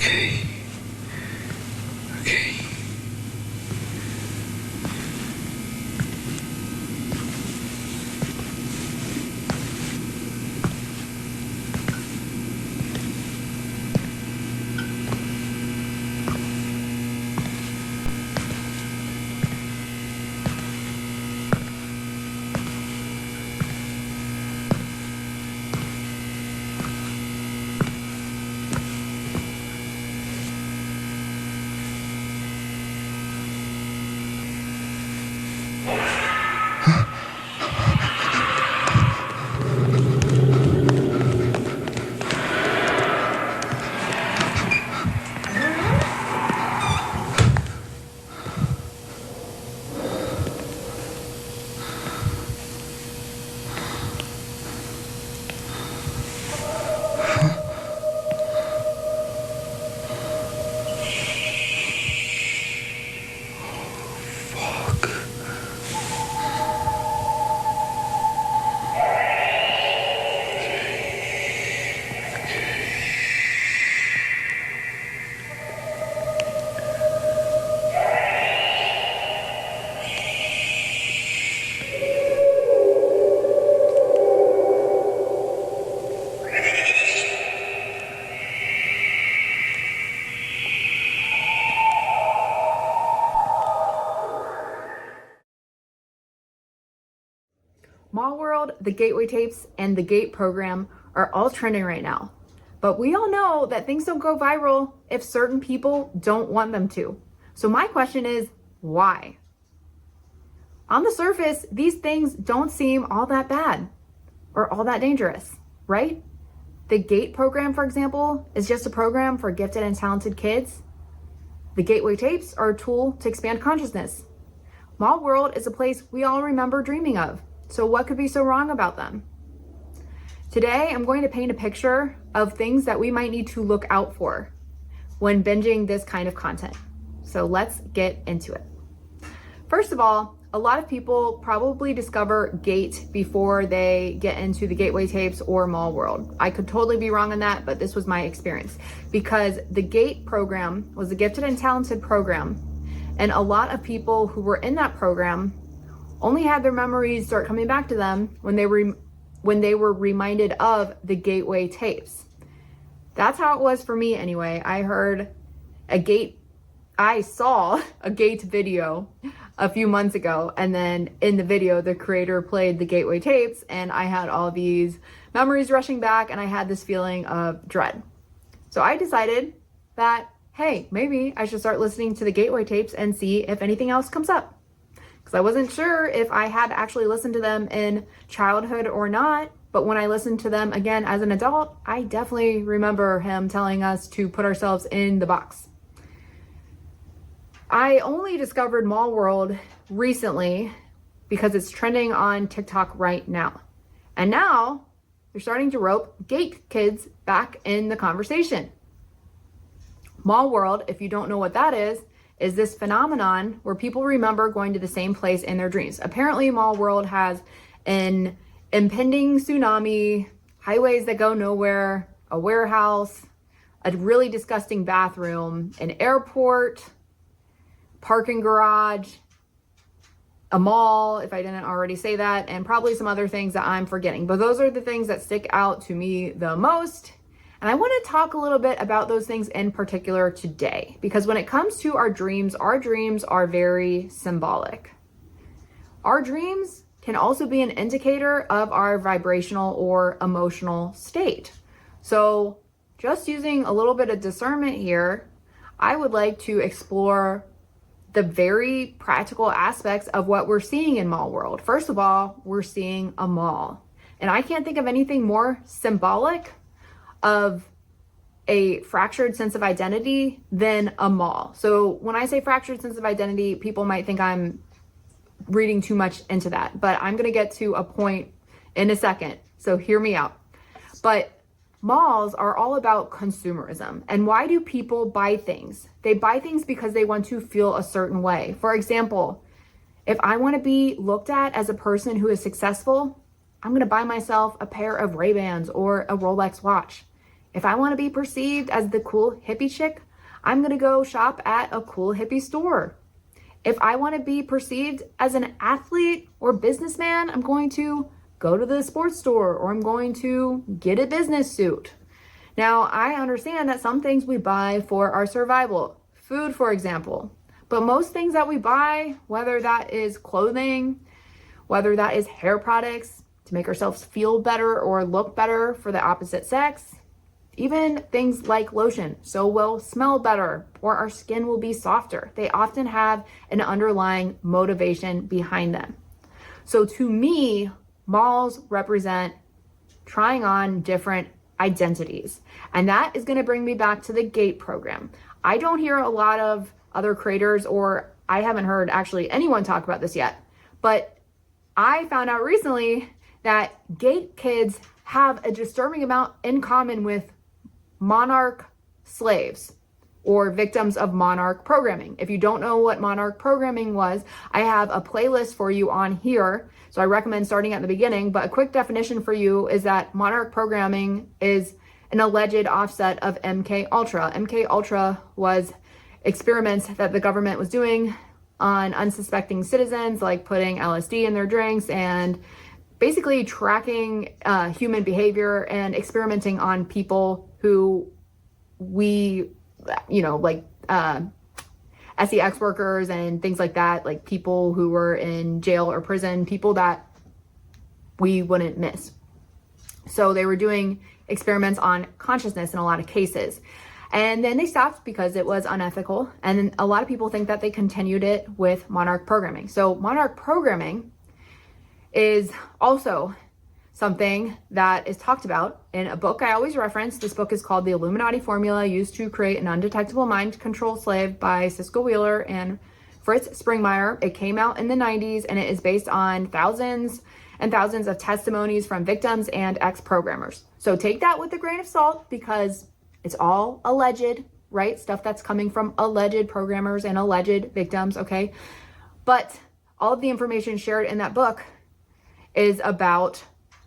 Okay. Okay. Mallworld, the Gateway tapes, and the Gate program are all trending right now. But we all know that things don't go viral if certain people don't want them to. So my question is, why? On the surface, these things don't seem all that bad or all that dangerous, right? The Gate program, for example, is just a program for gifted and talented kids. The Gateway tapes are a tool to expand consciousness. Mallworld is a place we all remember dreaming of. So what could be so wrong about them? Today, I'm going to paint a picture of things that we might need to look out for when binging this kind of content. So let's get into it. First of all, a lot of people probably discover Gate before they get into the Gateway tapes or Mallworld. I could totally be wrong on that, but this was my experience because the Gate program was a gifted and talented program. And a lot of people who were in that program only had their memories start coming back to them when they were reminded of the Gateway tapes. That's how it was for me anyway. I saw a Gate video a few months ago, and then in the video, the creator played the Gateway tapes, and I had all these memories rushing back, and I had this feeling of dread. So I decided that, hey, maybe I should start listening to the Gateway tapes and see if anything else comes up. Because I wasn't sure if I had actually listened to them in childhood or not, but when I listened to them again as an adult, I definitely remember him telling us to put ourselves in the box. I only discovered Mallworld recently because it's trending on TikTok right now. And now they're starting to rope Gate kids back in the conversation. Mallworld, if you don't know what that is this phenomenon where people remember going to the same place in their dreams. Apparently, Mallworld has an impending tsunami, highways that go nowhere, a warehouse, a really disgusting bathroom, an airport, parking garage, a mall, if I didn't already say that, and probably some other things that I'm forgetting. But those are the things that stick out to me the most. And I want to talk a little bit about those things in particular today, because when it comes to our dreams are very symbolic. Our dreams can also be an indicator of our vibrational or emotional state. So just using a little bit of discernment here, I would like to explore the very practical aspects of what we're seeing in Mallworld. First of all, we're seeing a mall. And I can't think of anything more symbolic of a fractured sense of identity than a mall. So when I say fractured sense of identity, people might think I'm reading too much into that, but I'm going to get to a point in a second. So hear me out. But malls are all about consumerism. And why do people buy things? They buy things because they want to feel a certain way. For example, if I want to be looked at as a person who is successful, I'm going to buy myself a pair of Ray-Bans or a Rolex watch. If I want to be perceived as the cool hippie chick, I'm going to go shop at a cool hippie store. If I want to be perceived as an athlete or businessman, I'm going to go to the sports store, or I'm going to get a business suit. Now, I understand that some things we buy for our survival, food, for example, but most things that we buy, whether that is clothing, whether that is hair products to make ourselves feel better or look better for the opposite sex, even things like lotion, so we'll smell better or our skin will be softer. They often have an underlying motivation behind them. So to me, malls represent trying on different identities. And that is going to bring me back to the GATE program. I don't hear a lot of other creators, or I haven't heard actually anyone talk about this yet, but I found out recently that GATE kids have a disturbing amount in common with Monarch slaves or victims of Monarch programming. If you don't know what Monarch programming was, I have a playlist for you on here. So I recommend starting at the beginning, but a quick definition for you is that Monarch programming is an alleged offset of MK Ultra. MK Ultra was experiments that the government was doing on unsuspecting citizens, like putting LSD in their drinks and basically tracking human behavior and experimenting on people who we, like SEX workers and things like that, like people who were in jail or prison, people that we wouldn't miss. So they were doing experiments on consciousness in a lot of cases. And then they stopped because it was unethical. And then a lot of people think that they continued it with Monarch programming. So Monarch programming is also something that is talked about in a book I always reference. This book is called The Illuminati Formula Used to Create an Undetectable Mind Control Slave by Cisco Wheeler and Fritz Springmeier. It came out in the 90s and it is based on thousands and thousands of testimonies from victims and ex-programmers. So take that with a grain of salt because it's all alleged, right? Stuff that's coming from alleged programmers and alleged victims, okay? But all of the information shared in that book is about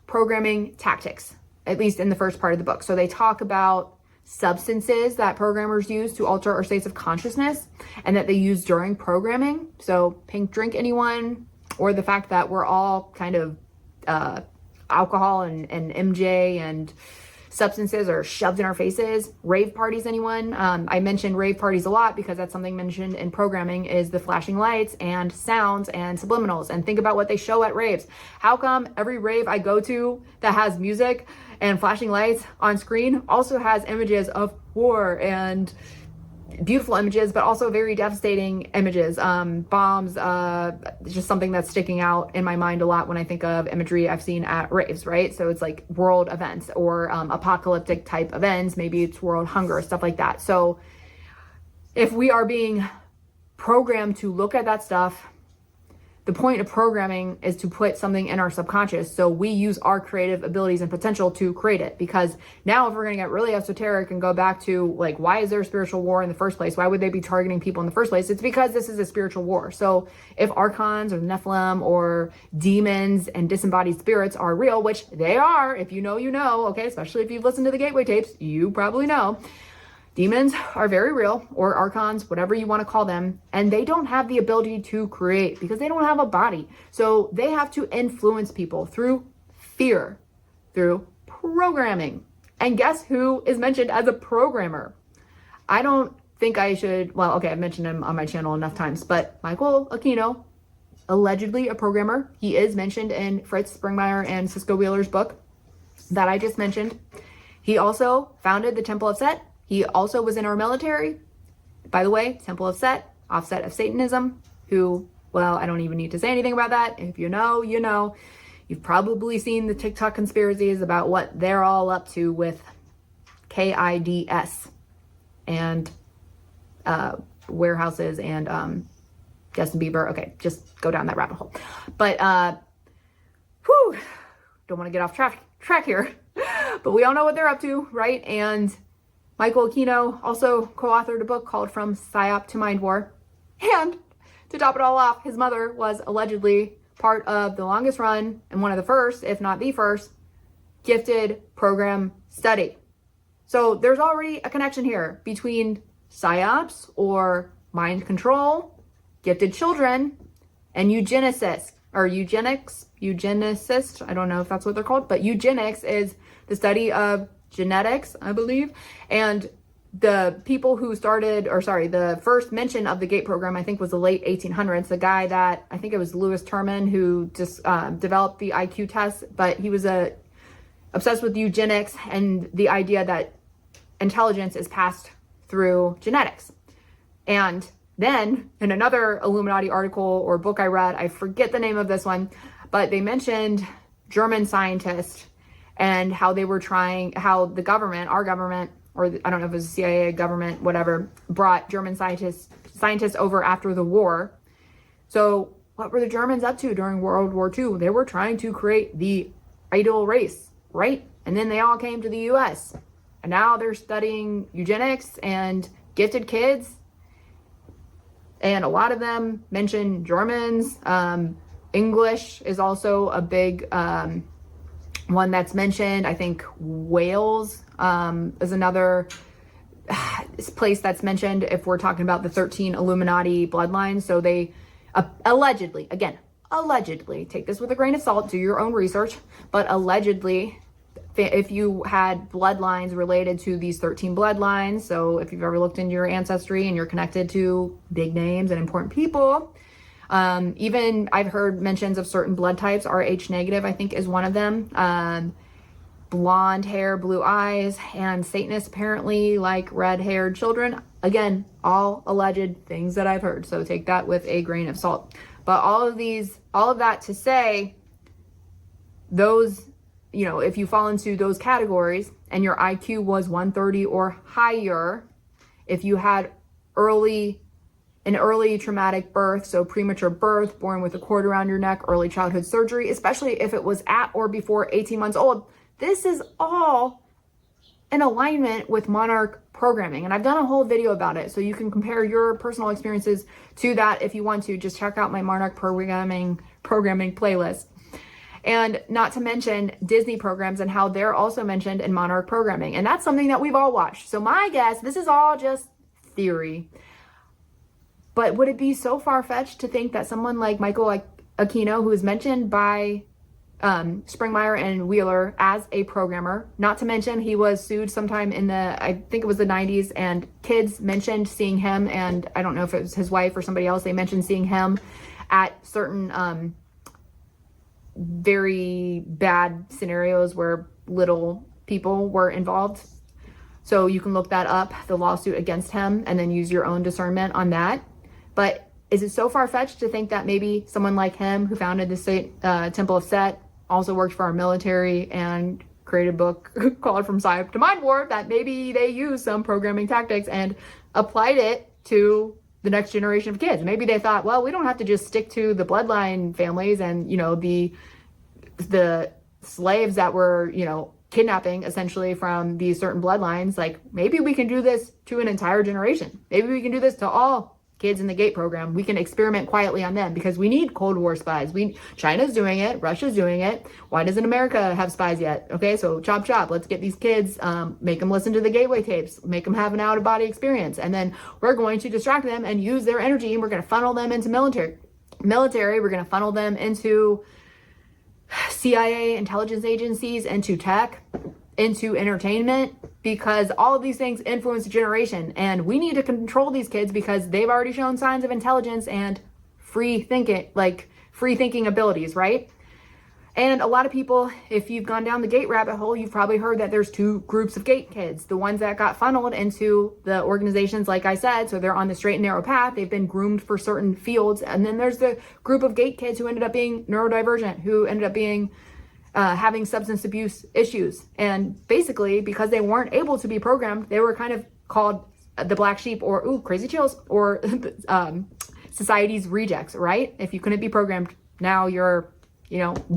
programming tactics, at least in the first part of the book. So they talk about substances that programmers use to alter our states of consciousness and that they use during programming. So pink drink anyone, or the fact that we're all kind of alcohol and MJ and substances are shoved in our faces. Rave parties, anyone? I mentioned rave parties a lot because that's something mentioned in programming is the flashing lights and sounds and subliminals. And think about what they show at raves. How come every rave I go to that has music and flashing lights on screen also has images of war and beautiful images, but also very devastating images, bombs, just something that's sticking out in my mind a lot when I think of imagery I've seen at raves, right? So it's like world events or apocalyptic type events, maybe it's world hunger, stuff like that. So if we are being programmed to look at that stuff, the point of programming is to put something in our subconscious. So we use our creative abilities and potential to create it. Because now if we're going to get really esoteric and go back to like, why is there a spiritual war in the first place? Why would they be targeting people in the first place? It's because this is a spiritual war. So if archons or Nephilim or demons and disembodied spirits are real, which they are, if you know, you know, okay, especially if you've listened to the Gateway tapes, you probably know. Demons are very real, or archons, whatever you want to call them, and they don't have the ability to create because they don't have a body. So they have to influence people through fear, through programming. And guess who is mentioned as a programmer? I don't think I should, well, okay, I've mentioned him on my channel enough times, but Michael Aquino, allegedly a programmer. He is mentioned in Fritz Springmeier and Cisco Wheeler's book that I just mentioned. He also founded the Temple of Set. He also was in our military. By the way, Temple of Set, offset of Satanism, who, well, I don't even need to say anything about that. If you know, you know. You've probably seen the TikTok conspiracies about what they're all up to with KIDS and warehouses and Justin Bieber. Okay, just go down that rabbit hole. But, don't want to get off track here. But we all know what they're up to, right? And Michael Aquino also co-authored a book called From Psyop to Mind War. And to top it all off, his mother was allegedly part of the longest run and one of the first, if not the first, gifted program study. So there's already a connection here between psyops or mind control, gifted children, and eugenicists or eugenicist. I don't know if that's what they're called, but eugenics is the study of genetics, I believe. And the people who the first mention of the GATE program, I think, was the late 1800s. The guy that, I think it was Lewis Terman, who just developed the IQ test, but he was obsessed with eugenics and the idea that intelligence is passed through genetics. And then in another Illuminati article or book I read, I forget the name of this one, but they mentioned German scientists and how they were how the government, our government, or I don't know if it was the CIA, government, whatever, brought German scientists over after the war. So what were the Germans up to during World War II? They were trying to create the ideal race, right? And then they all came to the US. And now they're studying eugenics and gifted kids. And a lot of them mention Germans. English is also a big one that's mentioned. I think Wales is another place that's mentioned if we're talking about the 13 Illuminati bloodlines. So they allegedly, take this with a grain of salt, do your own research, but allegedly, if you had bloodlines related to these 13 bloodlines, so if you've ever looked into your ancestry and you're connected to big names and important people, even I've heard mentions of certain blood types. Rh negative, I think, is one of them. Blonde hair, blue eyes, and Satanists apparently like red-haired children. Again, all alleged things that I've heard, so take that with a grain of salt. But all of that to say, those, if you fall into those categories and your IQ was 130 or higher, if you had an early traumatic birth, so premature birth, born with a cord around your neck, early childhood surgery, especially if it was at or before 18 months old, this is all in alignment with Monarch programming. And I've done a whole video about it, so you can compare your personal experiences to that if you want to. Just check out my Monarch programming playlist. And not to mention Disney programs and how they're also mentioned in Monarch programming. And that's something that we've all watched. So my guess, this is all just theory. But would it be so far-fetched to think that someone like Michael Aquino, who is mentioned by Springmeyer and Wheeler as a programmer, not to mention he was sued sometime in I think it was the 90s, and kids mentioned seeing him, and I don't know if it was his wife or somebody else, they mentioned seeing him at certain very bad scenarios where little people were involved. So you can look that up, the lawsuit against him, and then use your own discernment on that. But is it so far-fetched to think that maybe someone like him, who founded the Temple of Set, also worked for our military and created a book called From Psyop to Mind War, that maybe they used some programming tactics and applied it to the next generation of kids? Maybe they thought, well, we don't have to just stick to the bloodline families and, the slaves that were, kidnapping essentially from these certain bloodlines. Like, maybe we can do this to an entire generation. Maybe we can do this to all kids in the GATE program. We can experiment quietly on them because we need Cold War spies. China's doing it. Russia's doing it. Why doesn't America have spies yet? Okay, so chop chop. Let's get these kids, make them listen to the Gateway tapes, make them have an out-of-body experience. And then we're going to distract them and use their energy, and we're going to funnel them into military. We're going to funnel them into CIA, intelligence agencies, into tech, into entertainment, because all of these things influence a generation, and we need to control these kids because they've already shown signs of intelligence and free thinking abilities, right? And a lot of people, if you've gone down the GATE rabbit hole, you've probably heard that there's two groups of GATE kids. The ones that got funneled into the organizations, like I said, so they're on the straight and narrow path. They've been groomed for certain fields. And then there's the group of GATE kids who ended up being neurodivergent, who ended up being having substance abuse issues. And basically, because they weren't able to be programmed, they were kind of called the black sheep, or crazy chills, or society's rejects, right? If you couldn't be programmed, now you're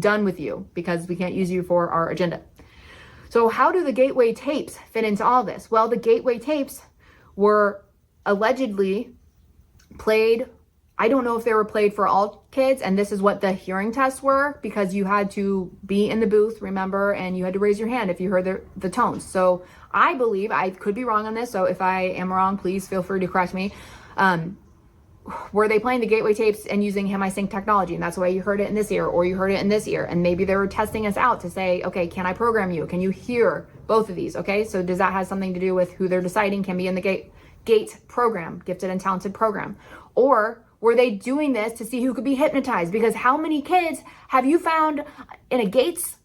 done with you because we can't use you for our agenda. So how do the Gateway tapes fit into all this? Well, the Gateway tapes were allegedly played I don't know if they were played for all kids, and this is what the hearing tests were, because you had to be in the booth, remember, and you had to raise your hand if you heard the tones. So I believe, I could be wrong on this, so if I am wrong, please feel free to correct me. Were they playing the gateway tapes and using HemiSync technology, and that's why you heard it in this ear, or you heard it in this ear, and maybe they were testing us out to say, okay, can I program you? Can you hear both of these? Okay, so does that have something to do with who they're deciding can be in the GATE program, gifted and talented program? Or were they doing this to see who could be hypnotized? Because how many kids have you found in a GATE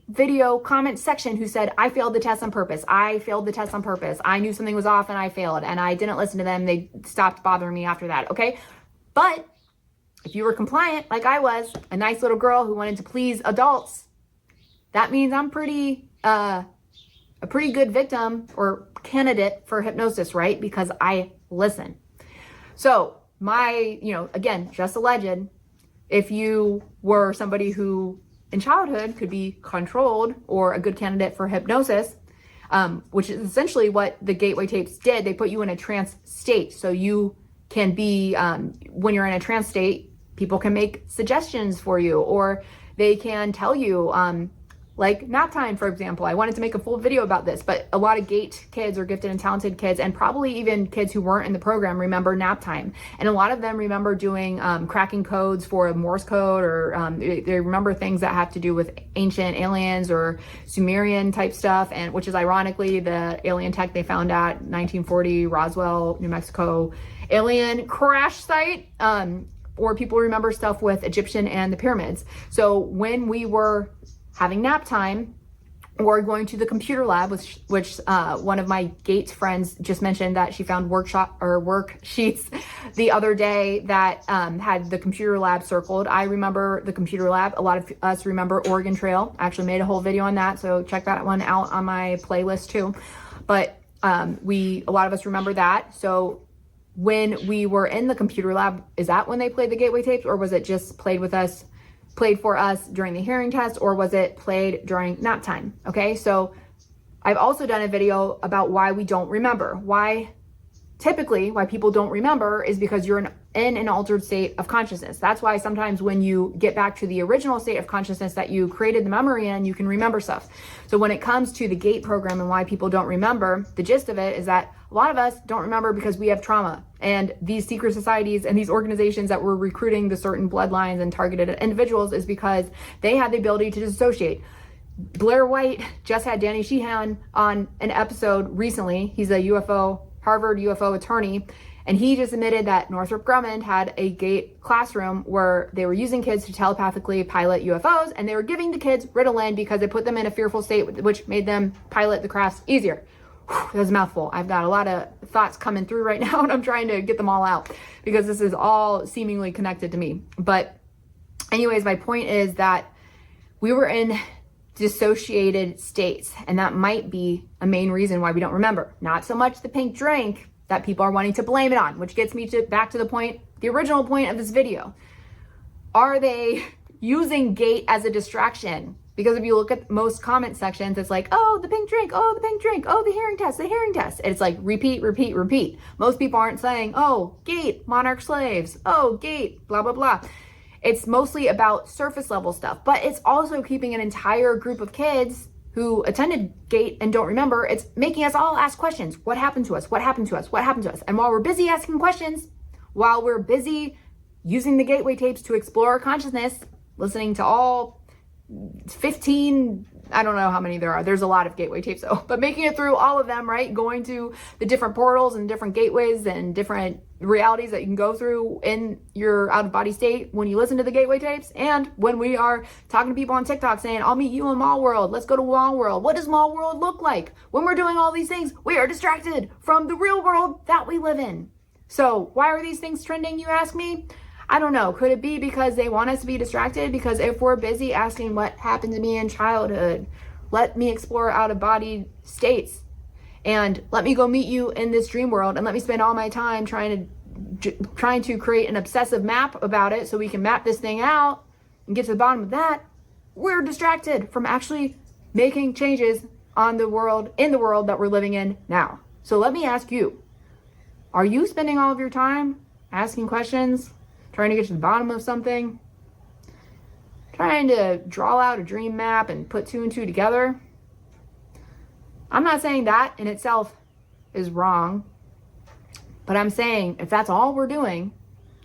video comment section who said, I failed the test on purpose. I failed the test on purpose. I knew something was off and I failed, and I didn't listen to them. They stopped bothering me after that. Okay. But if you were compliant, like I was, a nice little girl who wanted to please adults, that means I'm a pretty good victim or candidate for hypnosis, right? Because I listen. So again, just alleged, if you were somebody who in childhood could be controlled or a good candidate for hypnosis, which is essentially what the gateway tapes did. They put you in a trance state. So you can be, when you're in a trance state, people can make suggestions for you, or they can tell you, like nap time, for example. I wanted to make a full video about this, but a lot of GATE kids or gifted and talented kids, and probably even kids who weren't in the program, remember nap time. And a lot of them remember doing cracking codes for a Morse code, or they remember things that have to do with ancient aliens or Sumerian type stuff, and which is ironically the alien tech they found at 1940 Roswell, New Mexico alien crash site. Or people remember stuff with Egyptian and the pyramids. So when we were having nap time or going to the computer lab, which one of my GATE friends just mentioned that she found worksheets the other day that had the computer lab circled. I remember the computer lab. A lot of us remember Oregon Trail. I actually made a whole video on that, so check that one out on my playlist too. But a lot of us remember that. So when we were in the computer lab, is that when they played the gateway tapes, or was it just played for us during the hearing test, or was it played during nap time? Okay, so I've also done a video about why we don't remember. Why people don't remember is because you're in an altered state of consciousness. That's why sometimes when you get back to the original state of consciousness that you created the memory in, you can remember stuff. So when it comes to the GATE program and why people don't remember, the gist of it is that a lot of us don't remember because we have trauma. And these secret societies and these organizations that were recruiting the certain bloodlines and targeted individuals is because they had the ability to dissociate. Blair White just had Danny Sheehan on an episode recently. He's a Harvard UFO attorney. And he just admitted that Northrop Grumman had a GATE classroom where they were using kids to telepathically pilot UFOs, and they were giving the kids Ritalin because it put them in a fearful state, which made them pilot the crafts easier. That was a mouthful. I've got a lot of thoughts coming through right now, and I'm trying to get them all out because this is all seemingly connected to me. But anyways, my point is that we were in dissociated states, and that might be a main reason why we don't remember. Not so much the pink drink that people are wanting to blame it on, which gets me back to the original point of this video. Are they using GATE as a distraction? Because if you look at most comment sections, it's like, oh, the pink drink, oh, the pink drink, oh, the hearing test, the hearing test. It's like repeat, repeat, repeat. Most people aren't saying, oh, GATE, Monarch slaves, oh, GATE, blah, blah, blah. It's mostly about surface level stuff, but it's also keeping an entire group of kids who attended GATE and don't remember. It's making us all ask questions. What happened to us? What happened to us? What happened to us? And while we're busy asking questions, while we're busy using the gateway tapes to explore our consciousness, listening to all 15, I don't know how many there are. There's a lot of gateway tapes though, but making it through all of them, right? Going to the different portals and different gateways and different realities that you can go through in your out of body state when you listen to the gateway tapes. And when we are talking to people on TikTok saying, I'll meet you in Mallworld. Let's go to Mallworld. What does Mallworld look like? When we're doing all these things, we are distracted from the real world that we live in. So why are these things trending, you ask me? I don't know. Could it be because they want us to be distracted? Because if we're busy asking what happened to me in childhood, let me explore out of body states and let me go meet you in this dream world and let me spend all my time trying to create an obsessive map about it so we can map this thing out and get to the bottom of that. We're distracted from actually making changes in the world that we're living in now. So let me ask you, are you spending all of your time asking questions, trying to get to the bottom of something, trying to draw out a dream map and put two and two together. I'm not saying that in itself is wrong, but I'm saying if that's all we're doing,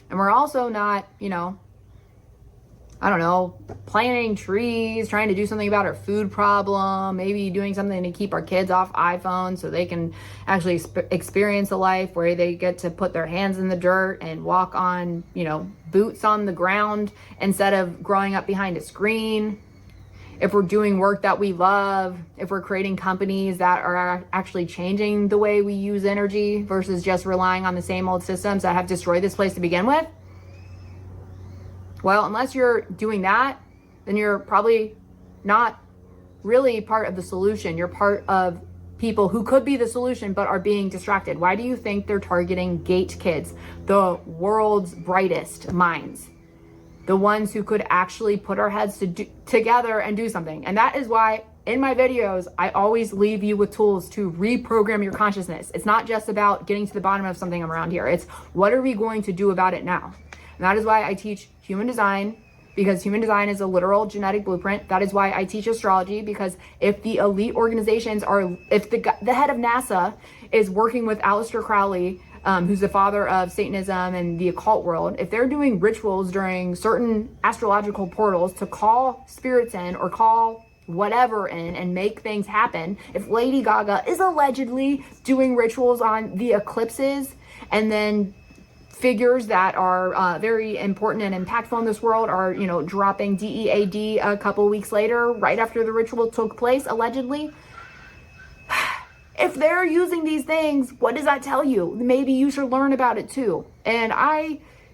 and we're also not, planting trees, trying to do something about our food problem, maybe doing something to keep our kids off iPhones so they can actually experience a life where they get to put their hands in the dirt and walk on, boots on the ground instead of growing up behind a screen. If we're doing work that we love, if we're creating companies that are actually changing the way we use energy versus just relying on the same old systems that have destroyed this place to begin with. Well, unless you're doing that, then you're probably not really part of the solution. You're part of people who could be the solution but are being distracted. Why do you think they're targeting GATE kids, the world's brightest minds? The ones who could actually put our heads together and do something. And that is why in my videos, I always leave you with tools to reprogram your consciousness. It's not just about getting to the bottom of something around here. It's what are we going to do about it now? And that is why I teach human design, because human design is a literal genetic blueprint. That is why I teach astrology, because if the elite organizations if the head of NASA is working with Aleister Crowley, who's the father of Satanism and the occult world, if they're doing rituals during certain astrological portals to call spirits in or call whatever in and make things happen, if Lady Gaga is allegedly doing rituals on the eclipses and then figures that are very important and impactful in this world are, dropping DEAD a couple weeks later, right after the ritual took place, allegedly. If they're using these things, what does that tell you? Maybe you should learn about it too. And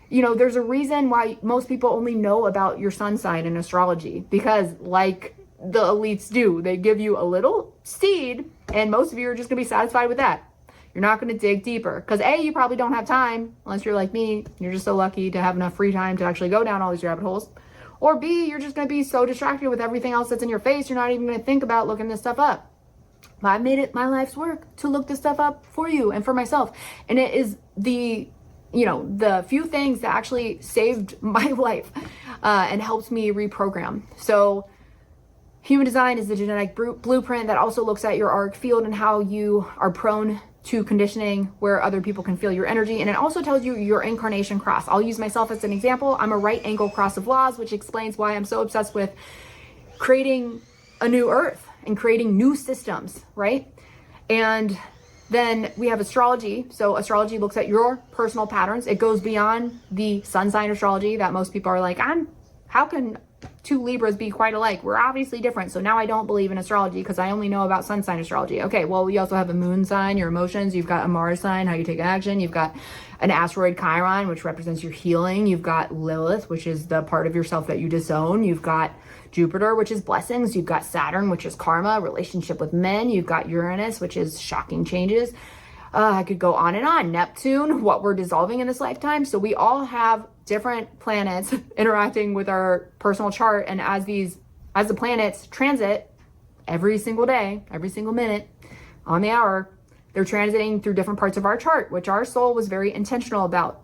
there's a reason why most people only know about your sun sign in astrology, because like the elites do, they give you a little seed and most of you are just gonna be satisfied with that. You're not going to dig deeper because A, you probably don't have time unless you're like me. You're just so lucky to have enough free time to actually go down all these rabbit holes. Or B, you're just going to be so distracted with everything else that's in your face. You're not even going to think about looking this stuff up. But I've made it my life's work to look this stuff up for you and for myself. And it is the few things that actually saved my life and helped me reprogram. So human design is the genetic blueprint that also looks at your auric field and how you are prone to conditioning where other people can feel your energy. And it also tells you your incarnation cross. I'll use myself as an example. I'm a right angle cross of laws, which explains why I'm so obsessed with creating a new earth and creating new systems, right? And then we have astrology. So astrology looks at your personal patterns. It goes beyond the sun sign astrology that most people are like, how can two Libras be quite alike? We're obviously different. So now I don't believe in astrology because I only know about sun sign astrology. Okay, well, we also have a moon sign, your emotions. You've got a Mars sign, how you take action. You've got an asteroid Chiron, which represents your healing. You've got Lilith, which is the part of yourself that you disown. You've got Jupiter, which is blessings. You've got Saturn, which is karma, relationship with men. You've got Uranus, which is shocking changes. I could go on and on. Neptune, what we're dissolving in this lifetime. So we all have different planets interacting with our personal chart. And as the planets transit every single day, every single minute on the hour, they're transiting through different parts of our chart, which our soul was very intentional about.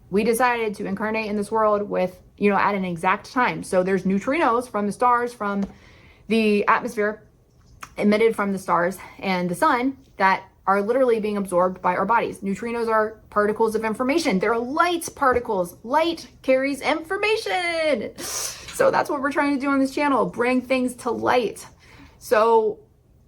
We decided to incarnate in this world with, at an exact time. So there's neutrinos from the stars, from the atmosphere emitted from the stars and the sun that are literally being absorbed by our bodies. Neutrinos are particles of information. They're light particles. Light carries information. So that's what we're trying to do on this channel, bring things to light. So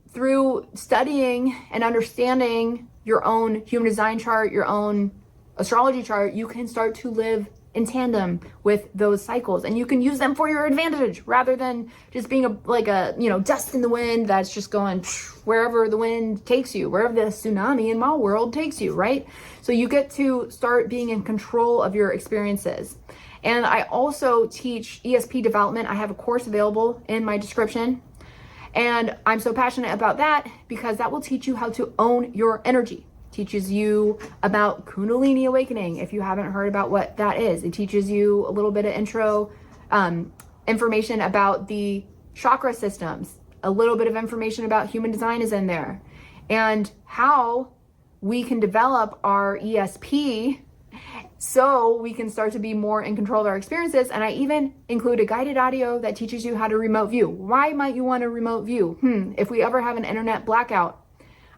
through studying and understanding your own human design chart, your own astrology chart, you can start to live in tandem with those cycles, and you can use them for your advantage rather than just being a dust in the wind that's just going wherever the wind takes you, wherever the tsunami in Mallworld takes you, right? So you get to start being in control of your experiences. And I also teach ESP development. I have a course available in my description, and I'm so passionate about that because that will teach you how to own your energy. Teaches you about Kundalini awakening if you haven't heard about what that is. It teaches you a little bit of intro information about the chakra systems. A little bit of information about human design is in there, and how we can develop our ESP so we can start to be more in control of our experiences. And I even include a guided audio that teaches you how to remote view. Why might you want to remote view? If we ever have an internet blackout,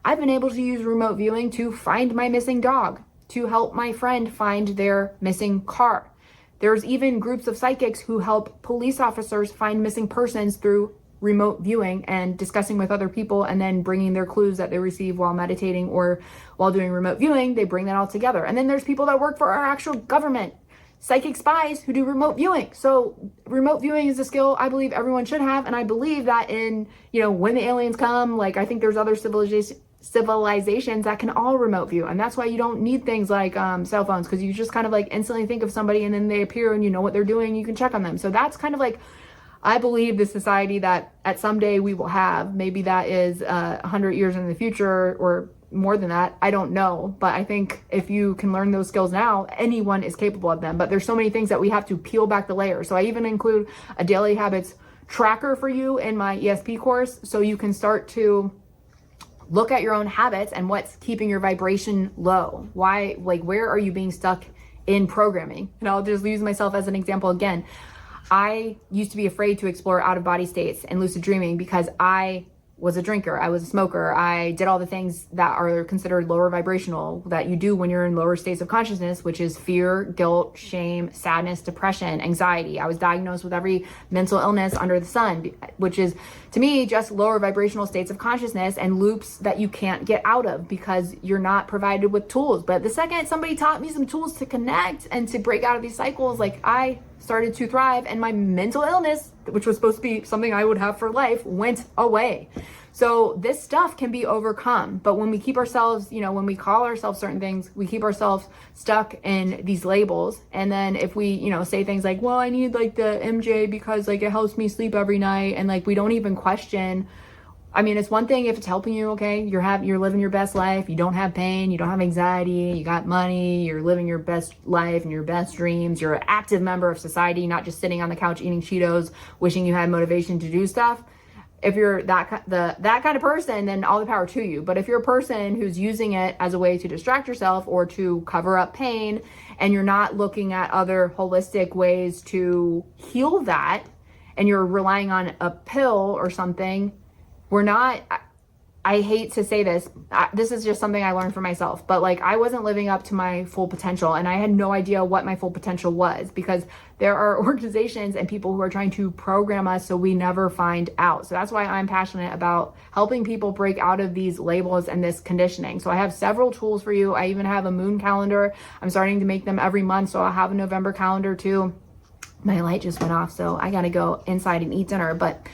I've been able to use remote viewing to find my missing dog, to help my friend find their missing car. There's even groups of psychics who help police officers find missing persons through remote viewing and discussing with other people, and then bringing their clues that they receive while meditating or while doing remote viewing. They bring that all together. And then there's people that work for our actual government, psychic spies who do remote viewing. So remote viewing is a skill I believe everyone should have. And I believe that in, when the aliens come, like I think there's other civilizations that can all remote view. And that's why you don't need things like cell phones, because you just kind of like instantly think of somebody and then they appear and you know what they're doing. You can check on them. So that's kind of like, I believe, the society that at some day we will have. Maybe that is 100 years in the future or more than that. I don't know. But I think if you can learn those skills now, anyone is capable of them. But there's so many things that we have to peel back the layers. So I even include a daily habits tracker for you in my ESP course, so you can start to look at your own habits and what's keeping your vibration low. Why, like, where are you being stuck in programming? And I'll just use myself as an example again. I used to be afraid to explore out-of-body states and lucid dreaming because I was a drinker, I was a smoker, I did all the things that are considered lower vibrational that you do when you're in lower states of consciousness, which is fear, guilt, shame, sadness, depression, anxiety. I was diagnosed with every mental illness under the sun, which is, to me, just lower vibrational states of consciousness and loops that you can't get out of because you're not provided with tools. But the second somebody taught me some tools to connect and to break out of these cycles, like, I started to thrive, and my mental illness, which was supposed to be something I would have for life, went away. So this stuff can be overcome. But when we keep ourselves, when we call ourselves certain things, we keep ourselves stuck in these labels. And then if we, say things like, well, I need like the MJ because like it helps me sleep every night. And like, we don't even question. I mean, it's one thing if it's helping you, okay, you're living your best life, you don't have pain, you don't have anxiety, you got money, you're living your best life and your best dreams, you're an active member of society, not just sitting on the couch eating Cheetos, wishing you had motivation to do stuff. If you're that kind of person, then all the power to you. But if you're a person who's using it as a way to distract yourself or to cover up pain, and you're not looking at other holistic ways to heal that, and you're relying on a pill or something, I hate to say this, this is just something I learned for myself, but like, I wasn't living up to my full potential, and I had no idea what my full potential was, because there are organizations and people who are trying to program us so we never find out. So that's why I'm passionate about helping people break out of these labels and this conditioning. So I have several tools for you. I even have a moon calendar. I'm starting to make them every month. So I'll have a November calendar too. My light just went off, so I gotta go inside and eat dinner, but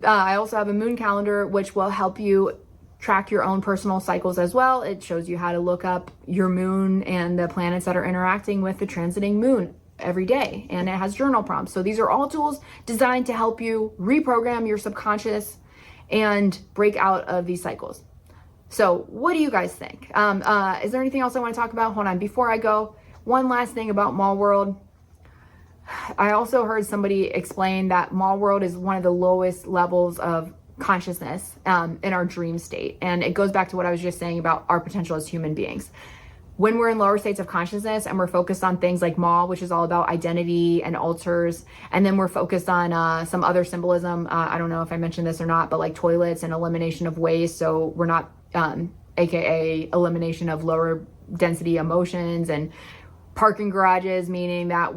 I also have a moon calendar, which will help you track your own personal cycles as well. It shows you how to look up your moon and the planets that are interacting with the transiting moon every day. And it has journal prompts. So these are all tools designed to help you reprogram your subconscious and break out of these cycles. So what do you guys think? Is there anything else I want to talk about? Hold on. Before I go, one last thing about Mallworld. I also heard somebody explain that Mallworld is one of the lowest levels of consciousness in our dream state. And it goes back to what I was just saying about our potential as human beings. When we're in lower states of consciousness and we're focused on things like Mall, which is all about identity and altars, and then we're focused on some other symbolism. I don't know if I mentioned this or not, but like toilets and elimination of waste. So we're not, AKA elimination of lower density emotions, and parking garages, meaning that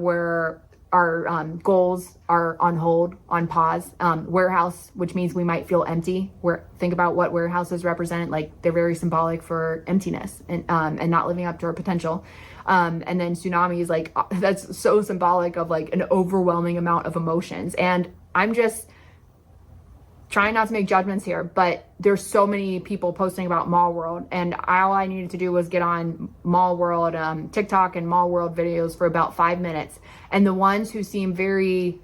our goals are on hold, on pause. Warehouse, which means we might feel empty. Think about what warehouses represent. Like, they're very symbolic for emptiness and not living up to our potential. And then tsunamis, like, that's so symbolic of like an overwhelming amount of emotions. And I'm just trying not to make judgments here, but there's so many people posting about Mallworld, and all I needed to do was get on Mallworld TikTok and Mallworld videos for about 5 minutes. And the ones who seem very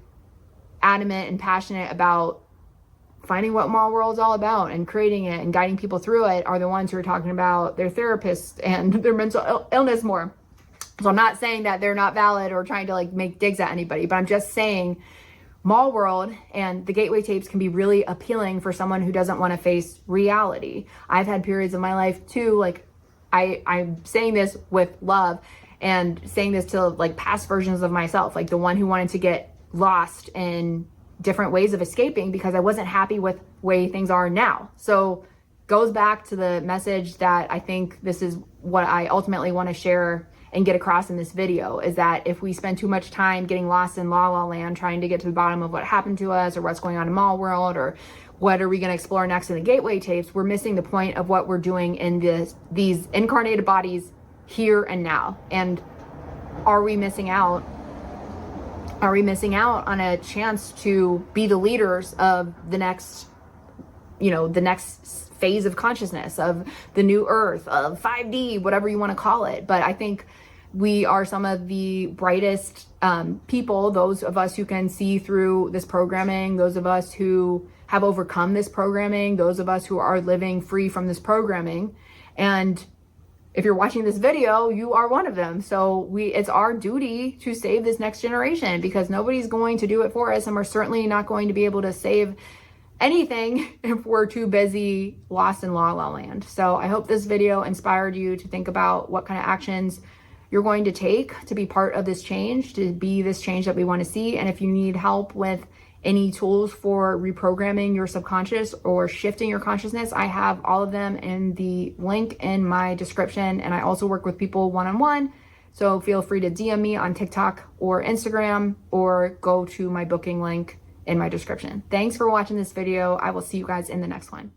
adamant and passionate about finding what Mallworld's all about and creating it and guiding people through it are the ones who are talking about their therapists and their mental illness more. So I'm not saying that they're not valid or trying to like make digs at anybody, but I'm just saying Mallworld and the gateway tapes can be really appealing for someone who doesn't want to face reality. I've had periods of my life too, like I'm saying this with love and saying this to like past versions of myself, like the one who wanted to get lost in different ways of escaping because I wasn't happy with the way things are now. So goes back to the message that I think this is what I ultimately want to share and get across in this video, is that if we spend too much time getting lost in La La Land trying to get to the bottom of what happened to us or what's going on in Mallworld or what are we going to explore next in the Gateway tapes, we're missing the point of what we're doing in these incarnated bodies here and now. And are we missing out? Are we missing out on a chance to be the leaders of the next, the next phase of consciousness, of the new earth, of 5D, whatever you want to call it? But I think we are some of the brightest people, those of us who can see through this programming, those of us who have overcome this programming, those of us who are living free from this programming. And if you're watching this video, you are one of them. So it's our duty to save this next generation, because nobody's going to do it for us. And we're certainly not going to be able to save anything if we're too busy lost in La La Land. So I hope this video inspired you to think about what kind of actions you're going to take to be part of this change, to be this change that we want to see. And if you need help with any tools for reprogramming your subconscious or shifting your consciousness, I have all of them in the link in my description. And I also work with people one-on-one. So feel free to DM me on TikTok or Instagram, or go to my booking link in my description. Thanks for watching this video. I will see you guys in the next one.